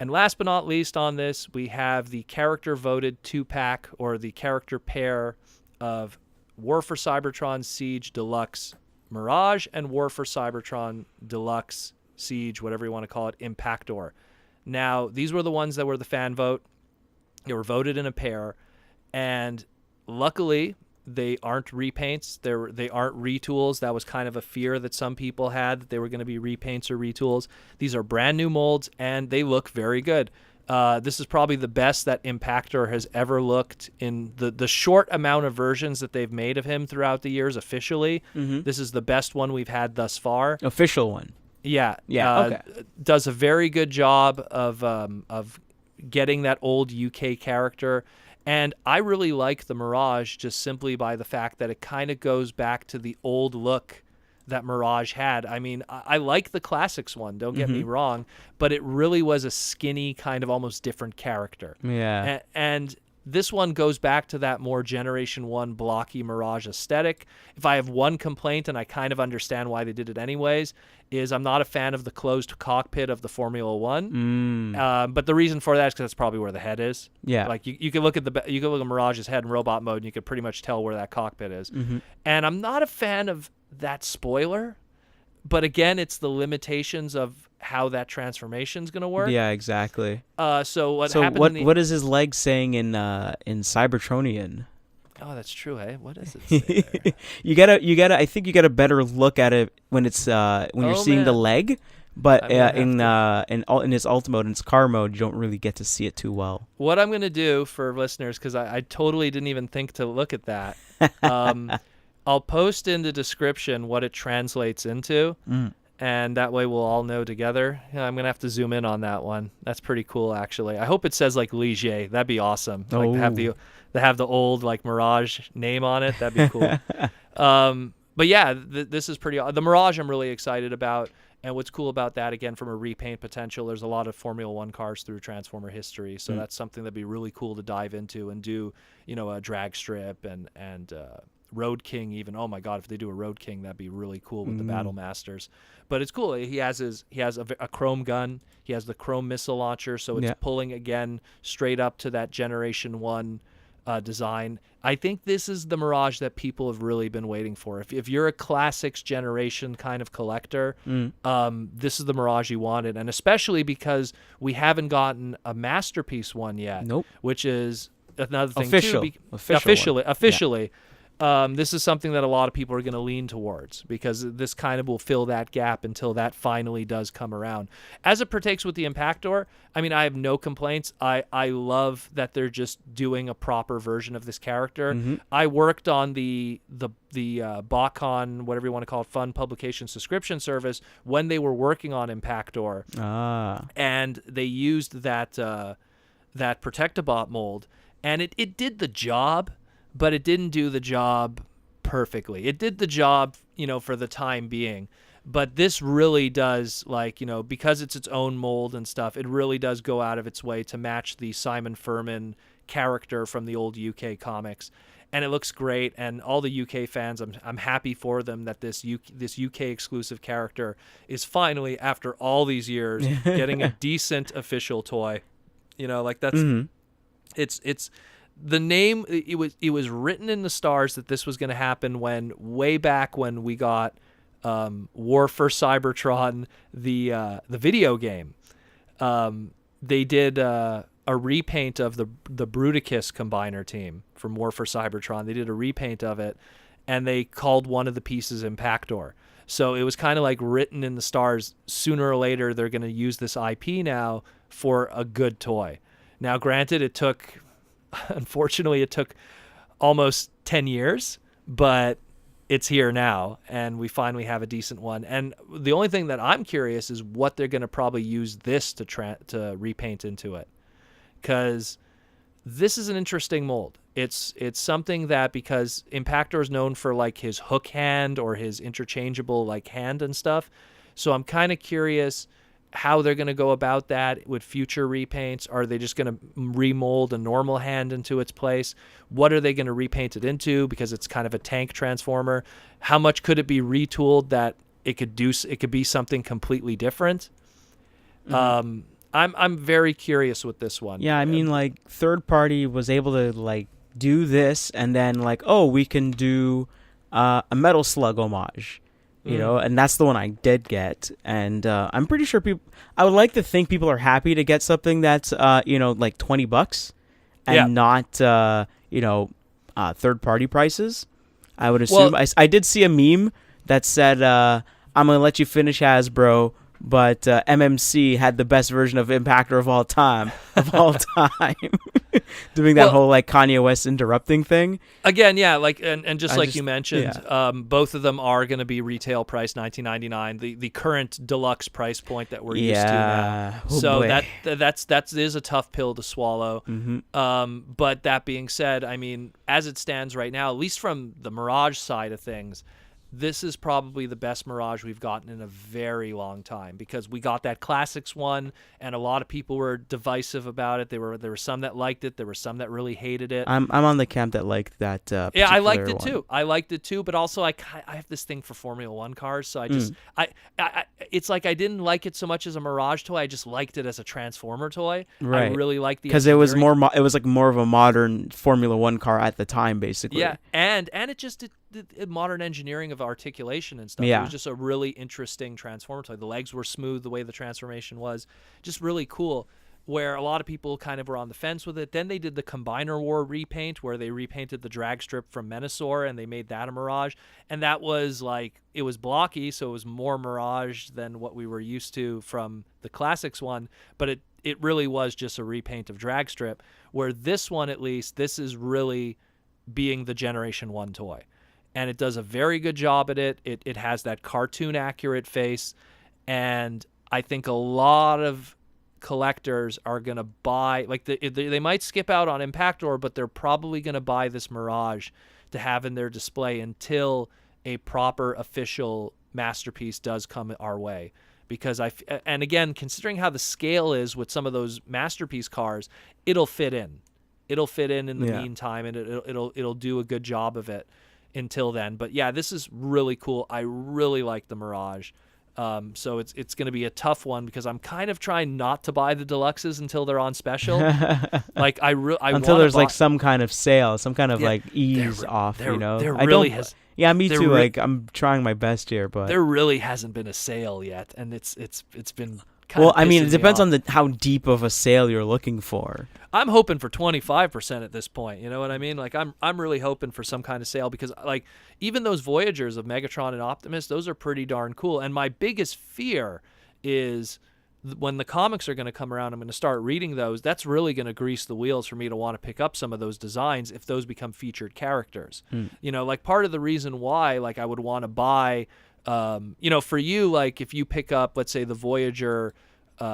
And last but not least on this, we have the character voted 2-pack or the character pair of War for Cybertron Siege Deluxe Mirage and War for Cybertron Deluxe Siege, whatever you want to call it, Impactor. Now, these were the ones that were the fan vote. They were voted in a pair, and luckily they aren't repaints. They aren't retools. That was kind of a fear that some people had, that they were going to be repaints or retools. These are brand new molds, and they look very good. This is probably the best that Impactor has ever looked in the short amount of versions that they've made of him throughout the years officially. Mm-hmm. This is the best one we've had thus far. Official one. Yeah. Okay. Does a very good job of getting that old UK character. And I really like the Mirage just simply by the fact that it kind of goes back to the old look that Mirage had. I mean, I like the classics one, don't get me wrong, but it really was a skinny kind of almost different character. Yeah. And this one goes back to that more Generation 1 blocky Mirage aesthetic. If I have one complaint, and I kind of understand why they did it anyways, is I'm not a fan of the closed cockpit of the Formula One. But the reason for that is because that's probably where the head is. Yeah. Like you can look at Mirage's head in robot mode, and you can pretty much tell where that cockpit is. Mm-hmm. And I'm not a fan of that spoiler, but again, it's the limitations of how that transformation is going to work. Yeah, exactly. So what is his leg saying in Cybertronian? Oh, that's true, hey. What does it say there? you gotta. I think you get a better look at it when it's when you're seeing the leg. But in its alt mode and its car mode, you don't really get to see it too well. What I'm gonna do for listeners, because I totally didn't even think to look at that. I'll post in the description what it translates into. And that way we'll all know together. Yeah, I'm going to have to zoom in on that one. That's pretty cool, actually. I hope it says, like, Ligier. That'd be awesome. Oh. Like, to have the old, like, Mirage name on it. That'd be cool. But, yeah, this is pretty... The Mirage I'm really excited about. And what's cool about that, again, from a repaint potential, there's a lot of Formula One cars through Transformer history. So that's something that'd be really cool to dive into and do, a drag strip and Road King even. Oh, my God, if they do a Road King, that'd be really cool with the Battle Masters. But it's cool. He has a chrome gun. He has the chrome missile launcher, so it's pulling again straight up to that Generation 1 design. I think this is the Mirage that people have really been waiting for. If you're a classics generation kind of collector, this is the Mirage you wanted, and especially because we haven't gotten a masterpiece one yet. Nope. Which is another thing officially. Yeah. This is something that a lot of people are going to lean towards because this kind of will fill that gap until that finally does come around. As it pertains with the Impactor, I mean, I have no complaints. I love that they're just doing a proper version of this character. Mm-hmm. I worked on the BotCon, whatever you want to call it, Fun Publication Subscription Service when they were working on Impactor. And they used that Protectabot mold, and it did the job. But it didn't do the job perfectly. It did the job, for the time being. But this really does, because it's its own mold and stuff, it really does go out of its way to match the Simon Furman character from the old UK comics. And it looks great. And all the UK fans, I'm happy for them that this UK exclusive character is finally, after all these years, getting a decent official toy. That's it's. The name, it was written in the stars that this was going to happen way back when we got War for Cybertron, the video game. They did a repaint of the Bruticus combiner team from War for Cybertron. They did a repaint of it, and they called one of the pieces Impactor. So it was kind of like written in the stars. Sooner or later, they're going to use this IP now for a good toy. Now, granted, unfortunately, it took almost 10 years, but it's here now, and we finally have a decent one. And the only thing that I'm curious is what they're going to probably use this to repaint into it, because this is an interesting mold. It's something that, because Impactor is known for like his hook hand or his interchangeable like hand and stuff, so I'm kind of curious how they're going to go about that with future repaints. Are they just going to remold a normal hand into its place? What are they going to repaint it into, because it's kind of a tank transformer? How much could it be retooled that it could be something completely different? Mm-hmm. I'm very curious with this one. Yeah, I mean, like, third party was able to, like, do this, and then, like, oh, we can do a Metal Slug homage, you know, and that's the one I did get. And I'm pretty sure I would like to think people are happy to get something that's, you know, like $20 and not, you know, third party prices. I would assume. Well, I did see a meme that said, I'm going to let you finish Hasbro, but MMC had the best version of Impactor of all time. Doing that whole like Kanye West interrupting thing. Again, yeah, like and just like you mentioned, both of them are going to be retail price $19.99, the current deluxe price point that we're used to now. Oh, so boy. that is a tough pill to swallow. But that being said, I mean, as it stands right now, at least from the Mirage side of things, this is probably the best Mirage we've gotten in a very long time, because we got that Classics one, and a lot of people were divisive about it. There were some that liked it. There were some that really hated it. I'm on the camp that liked that. Yeah, I liked it too. I liked it too, but also I have this thing for Formula One cars, so I just I it's like I didn't like it so much as a Mirage toy. I just liked it as a Transformer toy. Right. I really liked the because it was it was like more of a modern Formula One car at the time, basically. Yeah, and it just the modern engineering of articulation and stuff. Yeah. It was just a really interesting Transformer toy. The legs were smooth, the way the transformation was, just really cool. Where a lot of people kind of were on the fence with it. Then they did the Combiner War repaint, where they repainted the drag strip from Menasor and they made that a Mirage. And that was like, it was blocky, so it was more Mirage than what we were used to from the Classics one. But it really was just a repaint of drag strip. Where this one, at least, this is really being the Generation 1 toy. And it does a very good job at it. It has that cartoon accurate face. And I think a lot of collectors are going to buy, like they might skip out on Impactor, but they're probably going to buy this Mirage to have in their display until a proper official masterpiece does come our way. Because and again, considering how the scale is with some of those masterpiece cars, it'll fit in. It'll fit in the meantime, and it'll do a good job of it until then. But yeah, this is really cool. I really like the Mirage. So it's going to be a tough one, because I'm kind of trying not to buy the deluxes until they're on special. Like until there's like some kind of sale, some kind of like ease off, you know. Yeah, me too. Like I'm trying my best here, but there really hasn't been a sale yet, and it's been. Well, I mean, it depends on how deep of a sale you're looking for. I'm hoping for 25% at this point. You know what I mean? Like I'm really hoping for some kind of sale, because like even those Voyagers of Megatron and Optimus, those are pretty darn cool. And my biggest fear is when the comics are going to come around, I'm going to start reading those. That's really going to grease the wheels for me to want to pick up some of those designs if those become featured characters. You know, like part of the reason why like I would want to buy, you know, for you, like if you pick up, let's say the Voyager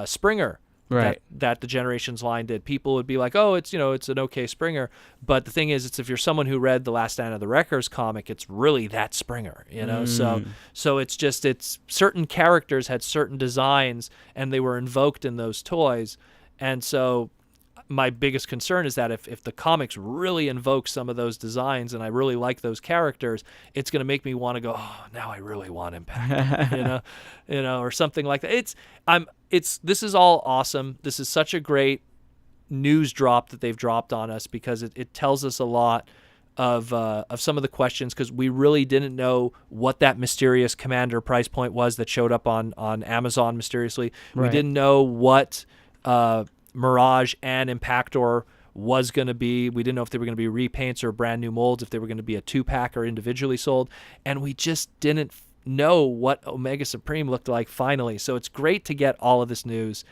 Springer, right, that the Generations line did, people would be like, oh, it's, you know, it's an okay Springer. But the thing is, it's if you're someone who read the Last Stand of the Wreckers comic, it's really that Springer, you know. So it's just, it's certain characters had certain designs and they were invoked in those toys. And so my biggest concern is that if the comics really invoke some of those designs and I really like those characters, it's going to make me want to go, oh, now I really want Impact, you know, or something like that. This is all awesome. This is such a great news drop that they've dropped on us, because it tells us a lot of some of the questions, because we really didn't know what that mysterious Commander price point was that showed up on Amazon mysteriously. Right. We didn't know what Mirage and Impactor was going to be. We didn't know if they were going to be repaints or brand new molds, if they were going to be a 2-pack or individually sold, and we just didn't know what Omega Supreme looked like finally. So it's great to get all of this news,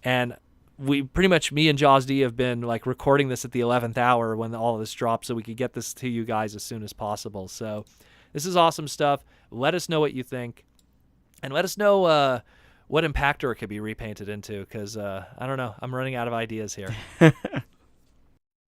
and we pretty much, me and Jaws D have been like recording this at the 11th hour when all of this drops, so we could get this to you guys as soon as possible. So this is awesome stuff. Let us know what you think, and let us know what Impactor it could be repainted into, because I don't know, I'm running out of ideas here.